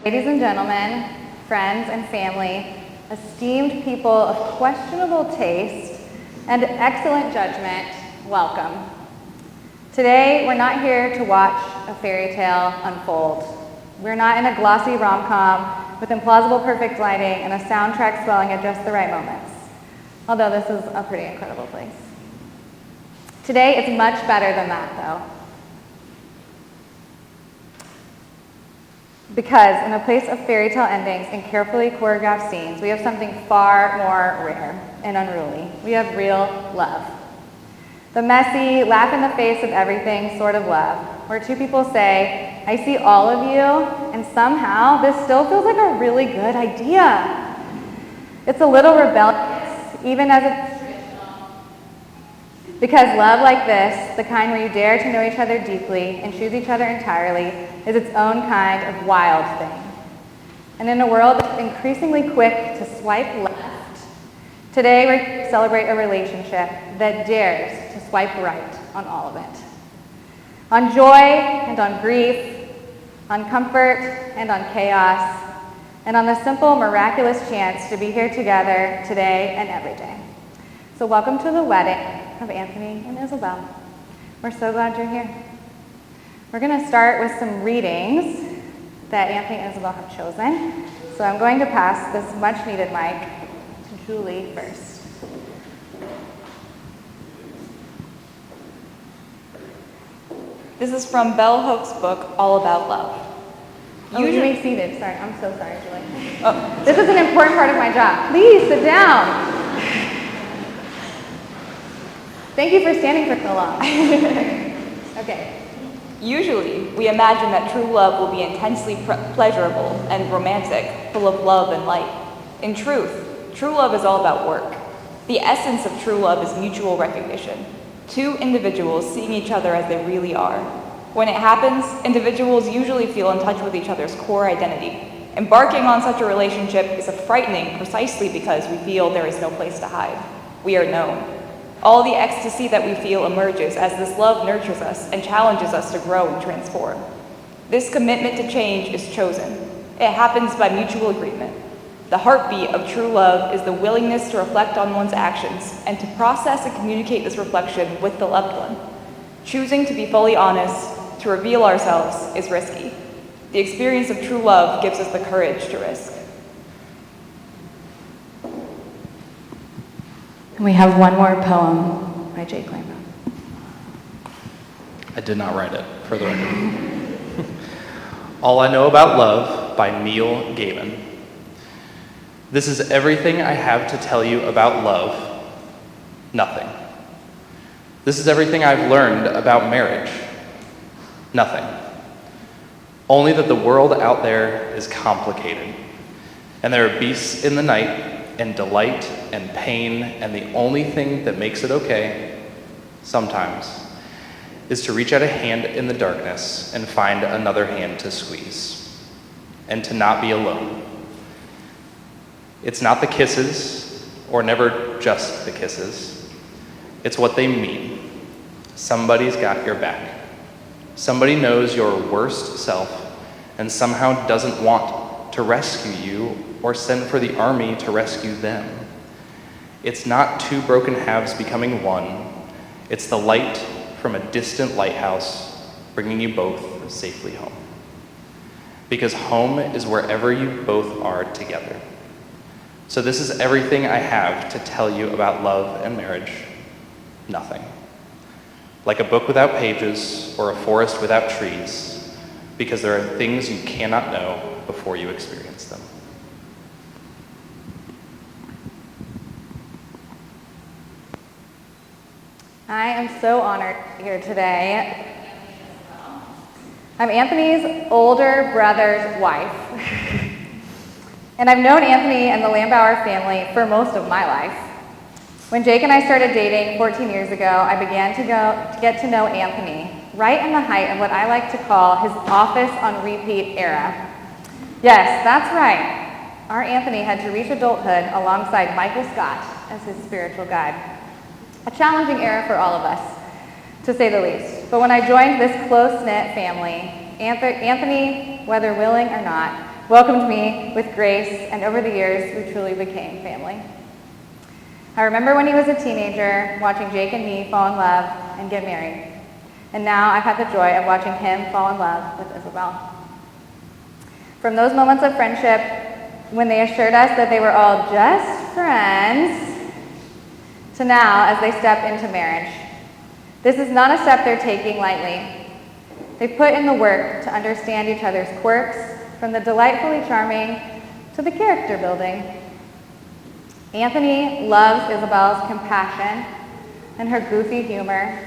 Ladies and gentlemen, friends and family, esteemed people of questionable taste and excellent judgment, welcome. Today, we're not here to watch a fairy tale unfold. We're not in a glossy rom-com with implausible perfect lighting and a soundtrack swelling at just the right moments, although this is a pretty incredible place. Today, it's much better than that, though. Because in a place of fairy tale endings and carefully choreographed scenes, we have something far more rare and unruly. We have real love. The messy, laugh in the face of everything sort of love, where two people say, I see all of you, and somehow this still feels like a really good idea. It's a little rebellious, even as it's traditional. Because love like this, the kind where you dare to know each other deeply and choose each other entirely, is its own kind of wild thing. And in a world that's increasingly quick to swipe left, today we're here to celebrate a relationship that dares to swipe right on all of it. On joy and on grief, on comfort and on chaos, and on the simple, miraculous chance to be here together today and every day. So welcome to the wedding of Anthony and Isabel. We're so glad you're here. We're going to start with some readings that Anthony and Isabel have chosen. So I'm going to pass this much-needed mic to Julie first. This is from Bell Hope's book, All About Love. Oh, you may be seated. Sorry, I'm so sorry, Julie. Oh. This is an important part of my job. Please sit down. Thank you for standing for so long. Okay. Usually, we imagine that true love will be intensely pleasurable and romantic, full of love and light. In truth, true love is all about work. The essence of true love is mutual recognition. Two individuals seeing each other as they really are. When it happens, individuals usually feel in touch with each other's core identity. Embarking on such a relationship is frightening precisely because we feel there is no place to hide. We are known. All the ecstasy that we feel emerges as this love nurtures us and challenges us to grow and transform. This commitment to change is chosen. It happens by mutual agreement. The heartbeat of true love is the willingness to reflect on one's actions and to process and communicate this reflection with the loved one. Choosing to be fully honest, to reveal ourselves, is risky. The experience of true love gives us the courage to risk. And we have one more poem by Jake Lambert. I did not write it, for the record. All I Know About Love by Neil Gaiman. This is everything I have to tell you about love. Nothing. This is everything I've learned about marriage. Nothing. Only that the world out there is complicated, and there are beasts in the night, and delight and pain, and the only thing that makes it okay, sometimes, is to reach out a hand in the darkness and find another hand to squeeze, and to not be alone. It's not the kisses, or never just the kisses. It's what they mean. Somebody's got your back. Somebody knows your worst self and somehow doesn't want to rescue you or send for the army to rescue them. It's not two broken halves becoming one. It's the light from a distant lighthouse bringing you both safely home. Because home is wherever you both are together. So this is everything I have to tell you about love and marriage. Nothing. Like a book without pages or a forest without trees, because there are things you cannot know before you experience them. I am so honored to be here today. I'm Anthony's older brother's wife. And I've known Anthony and the Lambauer family for most of my life. When Jake and I started dating 14 years ago, I began to get to know Anthony, right in the height of what I like to call his office on repeat era. Yes, that's right. Our Anthony had to reach adulthood alongside Michael Scott as his spiritual guide. A challenging era for all of us, to say the least. But when I joined this close-knit family, Anthony, whether willing or not, welcomed me with grace, and over the years, we truly became family. I remember when he was a teenager, watching Jake and me fall in love and get married. And now I've had the joy of watching him fall in love with Isabel. From those moments of friendship, when they assured us that they were all just friends, to now as they step into marriage. This is not a step they're taking lightly. They put in the work to understand each other's quirks, from the delightfully charming to the character building. Anthony loves Isabel's compassion and her goofy humor,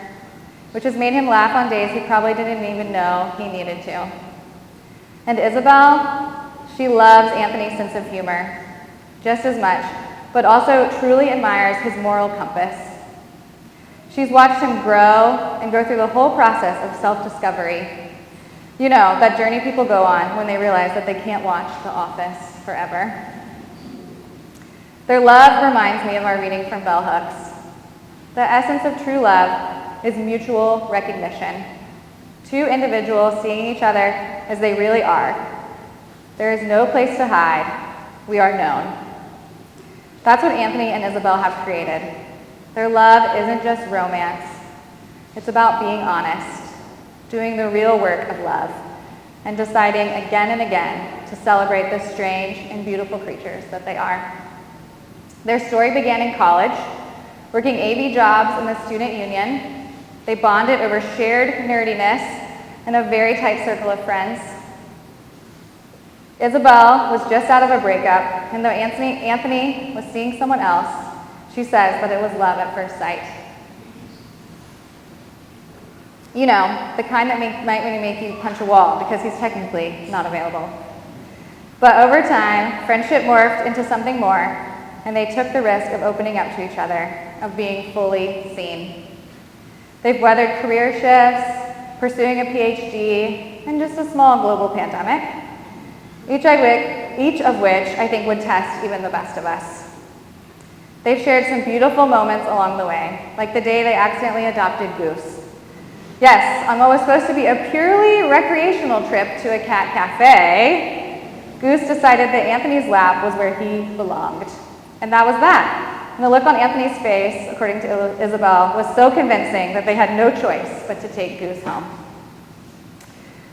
which has made him laugh on days he probably didn't even know he needed to. And Isabel, she loves Anthony's sense of humor just as much, but also truly admires his moral compass. She's watched him grow and go through the whole process of self-discovery. You know, that journey people go on when they realize that they can't watch The Office forever. Their love reminds me of our reading from Bell Hooks. The essence of true love is mutual recognition. Two individuals seeing each other as they really are. There is no place to hide. We are known. That's what Anthony and Isabel have created. Their love isn't just romance. It's about being honest, doing the real work of love, and deciding again and again to celebrate the strange and beautiful creatures that they are. Their story began in college, working AV jobs in the student union. They bonded over shared nerdiness and a very tight circle of friends. Isabel was just out of a breakup, and though Anthony, Anthony was seeing someone else, she says that it was love at first sight. You know, the kind that might make you punch a wall because he's technically not available. But over time, friendship morphed into something more, and they took the risk of opening up to each other, of being fully seen. They've weathered career shifts, pursuing a PhD, and just a small global pandemic, each of which I think would test even the best of us. They've shared some beautiful moments along the way, like the day they accidentally adopted Goose. Yes, on what was supposed to be a purely recreational trip to a cat cafe, Goose decided that Anthony's lap was where he belonged. And that was that. And the look on Anthony's face, according to Isabel, was so convincing that they had no choice but to take Goose home.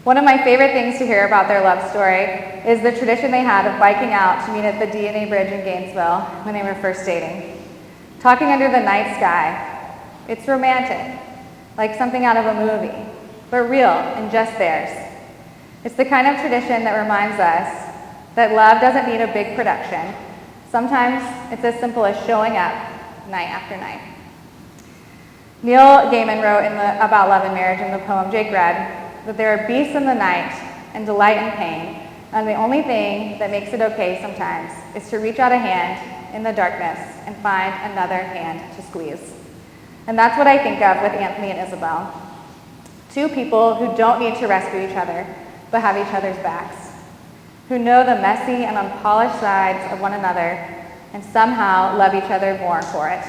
One of my favorite things to hear about their love story is the tradition they had of biking out to meet at the DNA Bridge in Gainesville when they were first dating. Talking under the night sky. It's romantic, like something out of a movie, but real and just theirs. It's the kind of tradition that reminds us that love doesn't need a big production. Sometimes it's as simple as showing up night after night. Neil Gaiman wrote about love and marriage in the poem Jake read that there are beasts in the night and delight in pain, and the only thing that makes it okay sometimes is to reach out a hand in the darkness and find another hand to squeeze. And that's what I think of with Anthony and Isabel. Two people who don't need to rescue each other, but have each other's backs, who know the messy and unpolished sides of one another and somehow love each other more for it.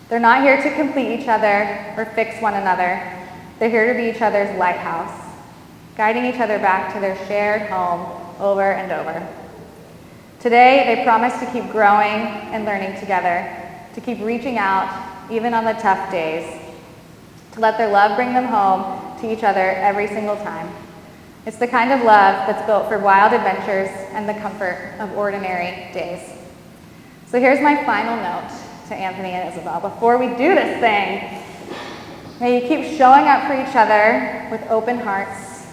They're not here to complete each other or fix one another. They're here to be each other's lighthouse, guiding each other back to their shared home over and over. Today, they promise to keep growing and learning together, to keep reaching out even on the tough days, to let their love bring them home to each other every single time. It's the kind of love that's built for wild adventures and the comfort of ordinary days. So here's my final note to Anthony and Isabel. Before we do this thing, may you keep showing up for each other with open hearts,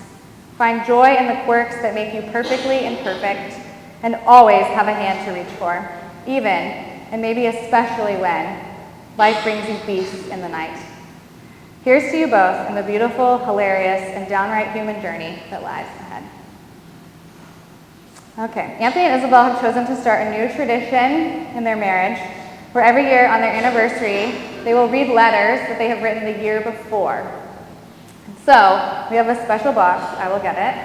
find joy in the quirks that make you perfectly imperfect, and always have a hand to reach for, even, and maybe especially when, life brings you beasts in the night. Here's to you both and the beautiful, hilarious, and downright human journey that lies ahead. Okay, Anthony and Isabel have chosen to start a new tradition in their marriage, where every year on their anniversary, they will read letters that they have written the year before. So, we have a special box, I will get it.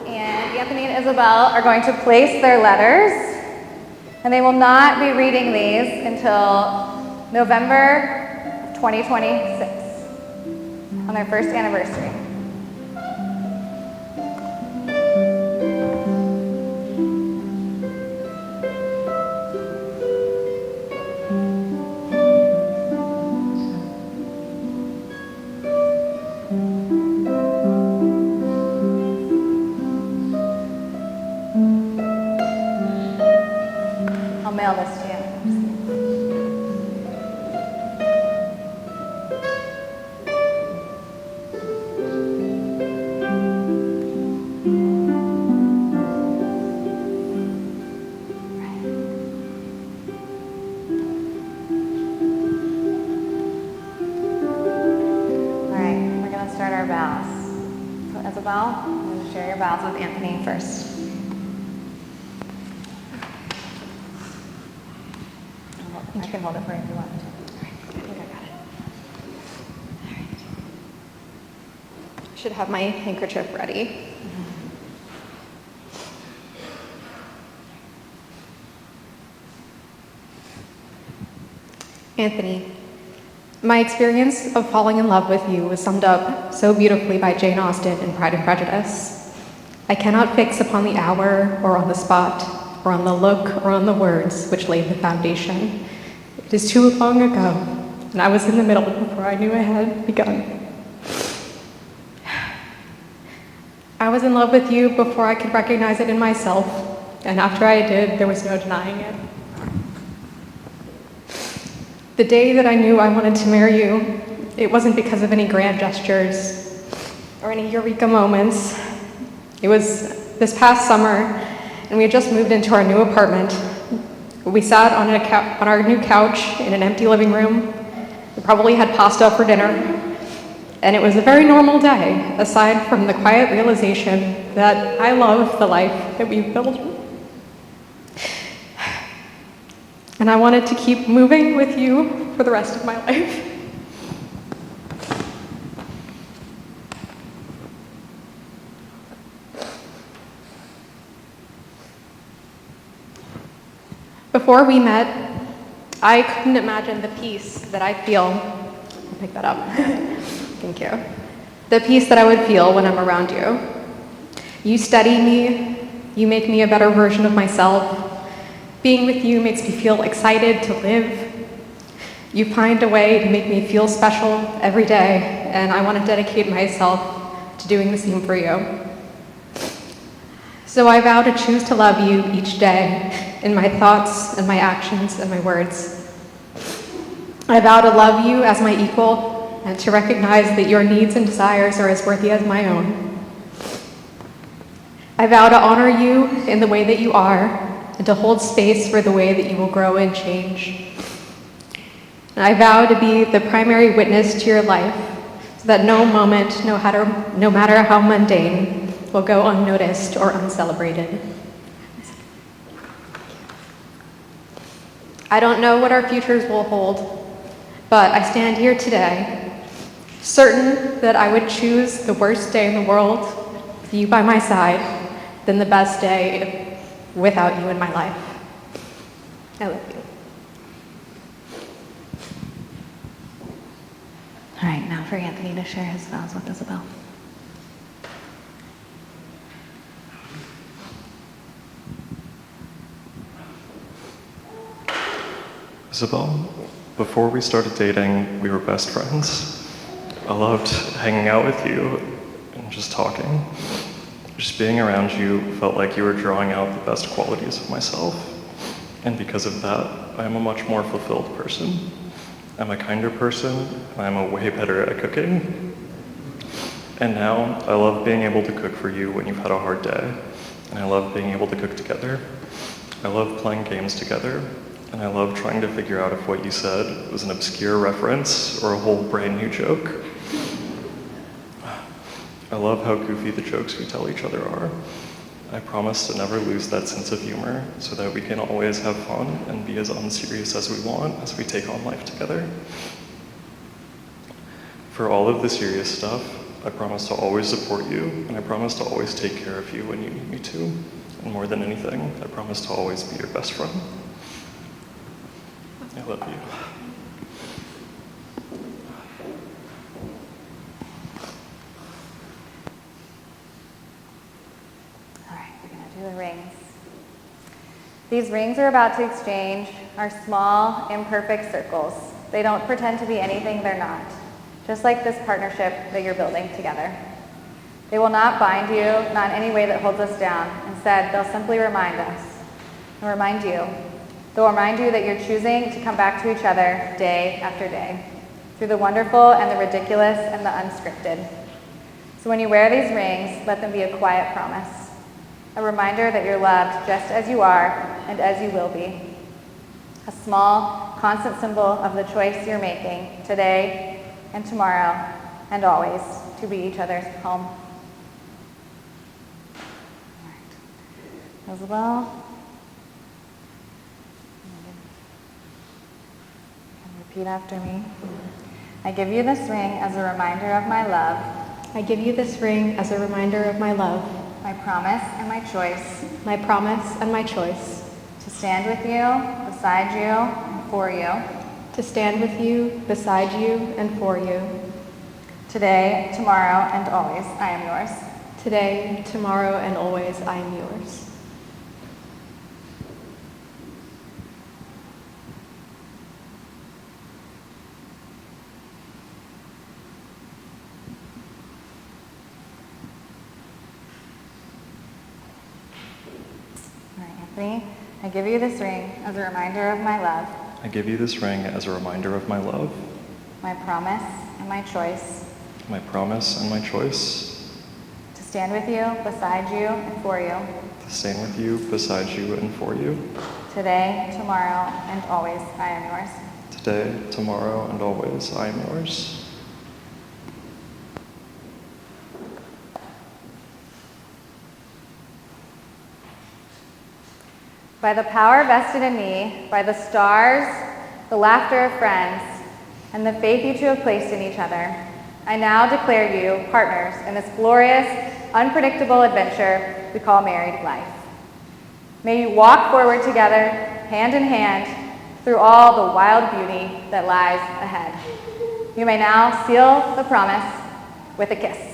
And Anthony and Isabel are going to place their letters, and they will not be reading these until November 2026, on their first anniversary. I'll mail this to you. Isabel, I'm going to share your vows with Anthony first. I can hold it for you if you want me to. I think I got it. All right. I should have my handkerchief ready. Anthony, my experience of falling in love with you was summed up so beautifully by Jane Austen in Pride and Prejudice. I cannot fix upon the hour or on the spot or on the look or on the words which laid the foundation. It is too long ago, and I was in the middle before I knew I had begun. I was in love with you before I could recognize it in myself, and after I did, there was no denying it. The day that I knew I wanted to marry you, it wasn't because of any grand gestures or any eureka moments. It was this past summer, and we had just moved into our new apartment. We sat on our new couch in an empty living room. We probably had pasta for dinner. And it was a very normal day, aside from the quiet realization that I love the life that we've built. And I wanted to keep moving with you for the rest of my life. Before we met, I couldn't imagine the peace that I feel. I'll pick that up. Thank you. The peace that I would feel when I'm around you. You steady me, you make me a better version of myself. Being with you makes me feel excited to live. You find a way to make me feel special every day, and I want to dedicate myself to doing the same for you. So I vow to choose to love you each day in my thoughts and my actions and my words. I vow to love you as my equal and to recognize that your needs and desires are as worthy as my own. I vow to honor you in the way that you are and to hold space for the way that you will grow and change. And I vow to be the primary witness to your life so that no moment, no matter how mundane, will go unnoticed or uncelebrated. I don't know what our futures will hold, but I stand here today, certain that I would choose the worst day in the world with you by my side than the best day without you in my life. I love you. All right, now for Anthony to share his vows with Isabel. Isabel, before we started dating, we were best friends. I loved hanging out with you and just talking. Just being around you felt like you were drawing out the best qualities of myself. And because of that, I am a much more fulfilled person. I'm a kinder person, and I'm a way better at cooking. And now, I love being able to cook for you when you've had a hard day. And I love being able to cook together. I love playing games together. And I love trying to figure out if what you said was an obscure reference or a whole brand new joke. I love how goofy the jokes we tell each other are. I promise to never lose that sense of humor so that we can always have fun and be as unserious as we want as we take on life together. For all of the serious stuff, I promise to always support you, and I promise to always take care of you when you need me to. And more than anything, I promise to always be your best friend. I love you. All right, we're going to do the rings. These rings we're about to exchange are small, imperfect circles. They don't pretend to be anything they're not, just like this partnership that you're building together. They will not bind you, not in any way that holds us down. Instead, they'll simply remind us and remind you. They'll remind you that you're choosing to come back to each other day after day, through the wonderful and the ridiculous and the unscripted. So when you wear these rings, let them be a quiet promise, a reminder that you're loved just as you are and as you will be. A small, constant symbol of the choice you're making today and tomorrow and always to be each other's home. All right. Isabel. Repeat after me. I give you this ring as a reminder of my love. I give you this ring as a reminder of my love, My promise and my choice. my promise and my choice. To stand with you, beside you, and for you. To stand with you, beside you, and for you. Today, tomorrow, and always, I am yours. Today, tomorrow, and always, I am yours. All right, Anthony, I give you this ring as a reminder of my love. I give you this ring as a reminder of my love, My promise and my choice. my promise and my choice. To stand with you, beside you, and for you. To stand with you, beside you, and for you. Today, tomorrow, and always, I am yours. Today, tomorrow, and always, I am yours. by the power vested in me, by the stars, the laughter of friends, and the faith you two have placed in each other, I now declare you partners in this glorious, unpredictable adventure we call married life. May you walk forward together, hand in hand, through all the wild beauty that lies ahead. You may now seal the promise with a kiss.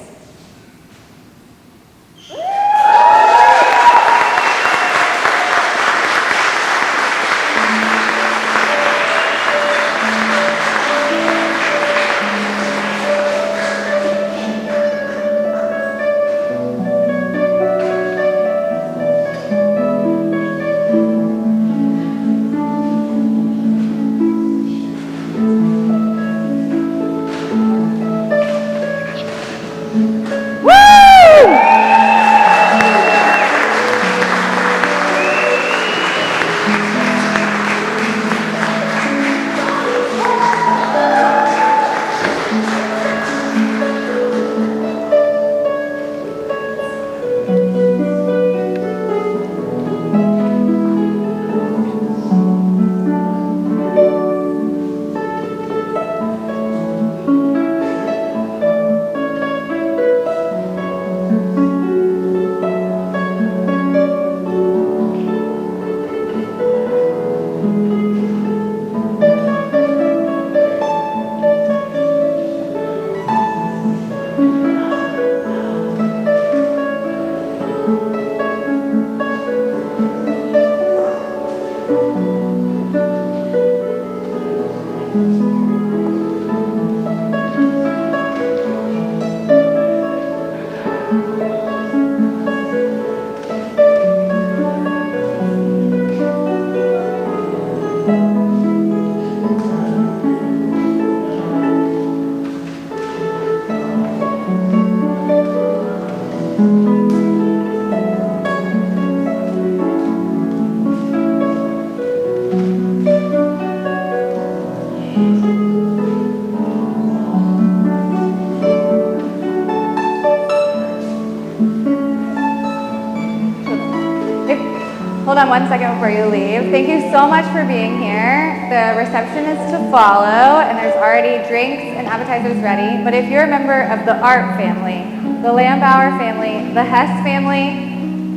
Hold on 1 second before you leave. Thank you so much for being here. The reception is to follow, and there's already drinks and appetizers ready. But if you're a member of the Art family, the Lambauer family, the Hess family,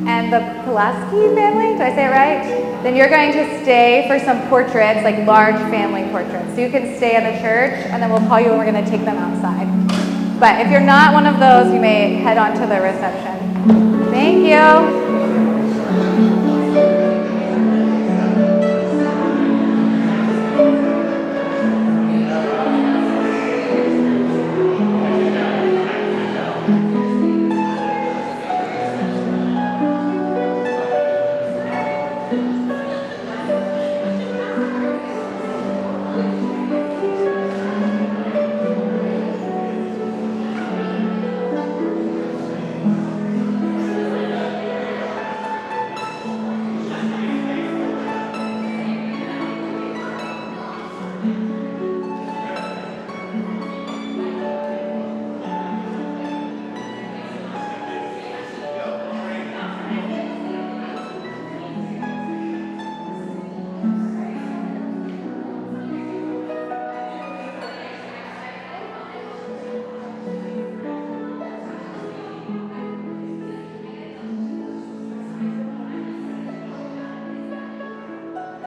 and the Pulaski family, did I say it right? Then you're going to stay for some portraits, like large family portraits. So you can stay in the church, and then we'll call you when we're going to take them outside. But if you're not one of those, you may head on to the reception. Thank you.